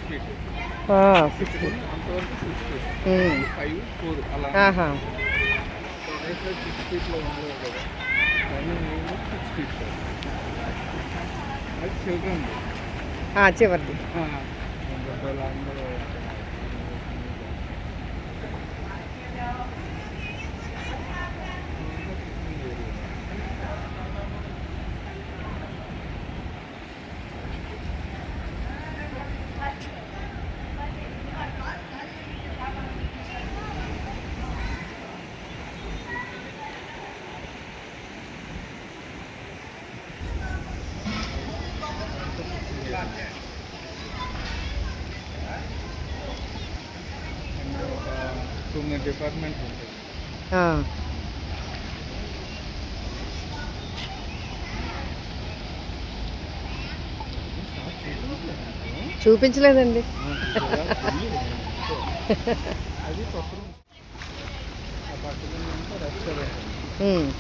Feet 6 feet అంతవరకు 6 feet 5 4 అలా 6 ఫీట్లో ఉండలేదు కదా కానీ 6 ఫీట్ అది చివరిది అందరూ డిపార్ట్మెంట్ ఉంటుంది. చూపించలేదండి. అది పక్కన రెస్టారెంట్.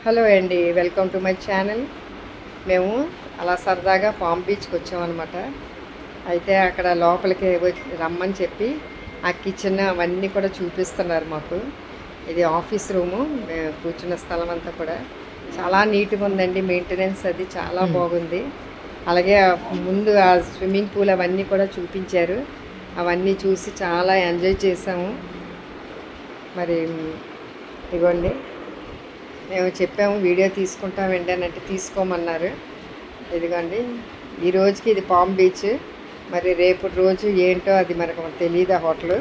హలో అండి, వెల్కమ్ టు మై ఛానల్. మేము అలా సరదాగా పామ్ బీచ్కి వచ్చామన్నమాట. అయితే అక్కడ లోపలికి రమ్మని చెప్పి ఆ కిచెన్ అవన్నీ కూడా చూపిస్తున్నారు మాకు. ఇది ఆఫీస్ రూము, మేము కూర్చున్న స్థలం అంతా కూడా చాలా నీట్గా ఉందండి. మెయింటెనెన్స్ అది చాలా బాగుంది. అలాగే ముందు ఆ స్విమ్మింగ్ పూల్ అవన్నీ కూడా చూపించారు. అవన్నీ చూసి చాలా ఎంజాయ్ చేసాము. మరి ఇదిగోండి, మేము చెప్పాము వీడియో తీసుకుంటామండి అని అంటే తీసుకోమన్నారు. ఇదిగోండి, ఈ రోజుకి ఇది పామ్ బీచ్. మరి రేపు రోజు ఏంటో అది మనకు తెలియదు. ఆ హోటల్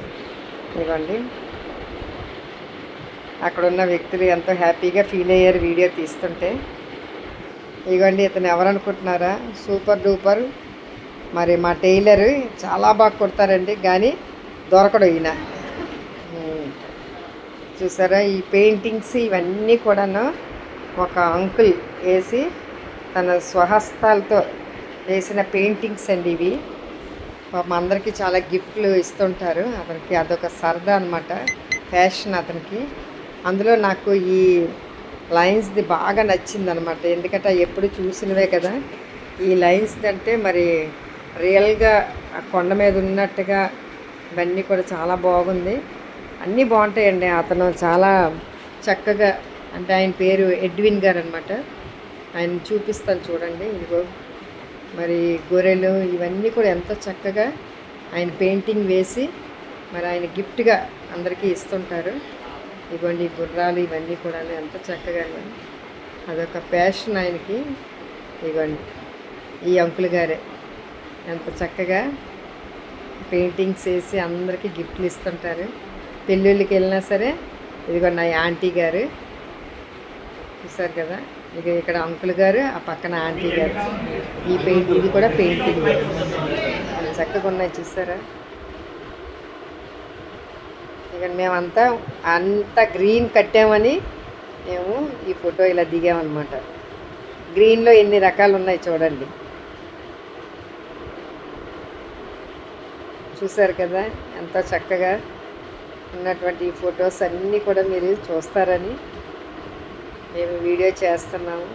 ఇదిగోండి, అక్కడున్న వ్యక్తులు ఎంతో హ్యాపీగా ఫీల్ అయ్యారు వీడియో తీస్తుంటే. ఇదిగోండి, ఇతను ఎవరనుకుంటున్నారా, సూపర్ డూపర్ మరి మా టైలర్ చాలా బాగా కుడతారండి, కానీ దొరకడు ఈయన. చూసారా, ఈ పెయింటింగ్స్ ఇవన్నీ కూడాను ఒక అంకుల్ వేసి తన స్వహస్తాలతో వేసిన పెయింటింగ్స్ అండి ఇవి. మా అందరికీ చాలా గిఫ్ట్లు ఇస్తుంటారు. అతనికి అదొక సరదా అనమాట, ఫ్యాషన్ అతనికి. అందులో నాకు ఈ లైన్స్ది బాగా నచ్చిందనమాట. ఎందుకంటే ఎప్పుడు చూసినవే కదా ఈ లైన్స్ది. అంటే మరి రియల్గా ఆ కొండ మీద ఉన్నట్టుగా ఇవన్నీ కూడా చాలా బాగుంది. అన్నీ బాగుంటాయండి. అతను చాలా చక్కగా, అంటే ఆయన పేరు ఎడ్విన్ గారు అనమాట. ఆయన చూపిస్తాను చూడండి. ఇదిగో మరి గొర్రెలు ఇవన్నీ కూడా ఎంతో చక్కగా ఆయన పెయింటింగ్ వేసి మరి ఆయన గిఫ్ట్గా అందరికీ ఇస్తుంటారు. ఇదిగోండి గుర్రాలు ఇవన్నీ కూడా ఎంతో చక్కగా, అదొక ప్యాషన్ ఆయనకి. ఇదిగోండి ఈ అంకుల్ గారే ఎంత చక్కగా పెయింటింగ్స్ వేసి అందరికీ గిఫ్ట్లు ఇస్తుంటారు. పెళ్ళిళ్ళకి వెళ్ళినా సరే. ఇదిగోండి నా ఆంటీ గారు చూసారు కదా, ఇక ఇక్కడ అంకుల్ గారు, ఆ పక్కన ఆంటీ గారు. ఈ ఇది కూడా పెయింటింగ్ చక్కగా ఉన్నాయి చూసారా. ఇక మేమంతా అంత గ్రీన్ కట్టామని మేము ఈ ఫోటో ఇలా దిగామన్నమాట. గ్రీన్లో ఎన్ని రకాలు ఉన్నాయి చూడండి. చూసారు కదా ఎంత చక్కగా ఉన్నటువంటి ఫొటోస్ అన్నీ కూడా మీరు చూస్తారని మేము వీడియో చేస్తున్నాము.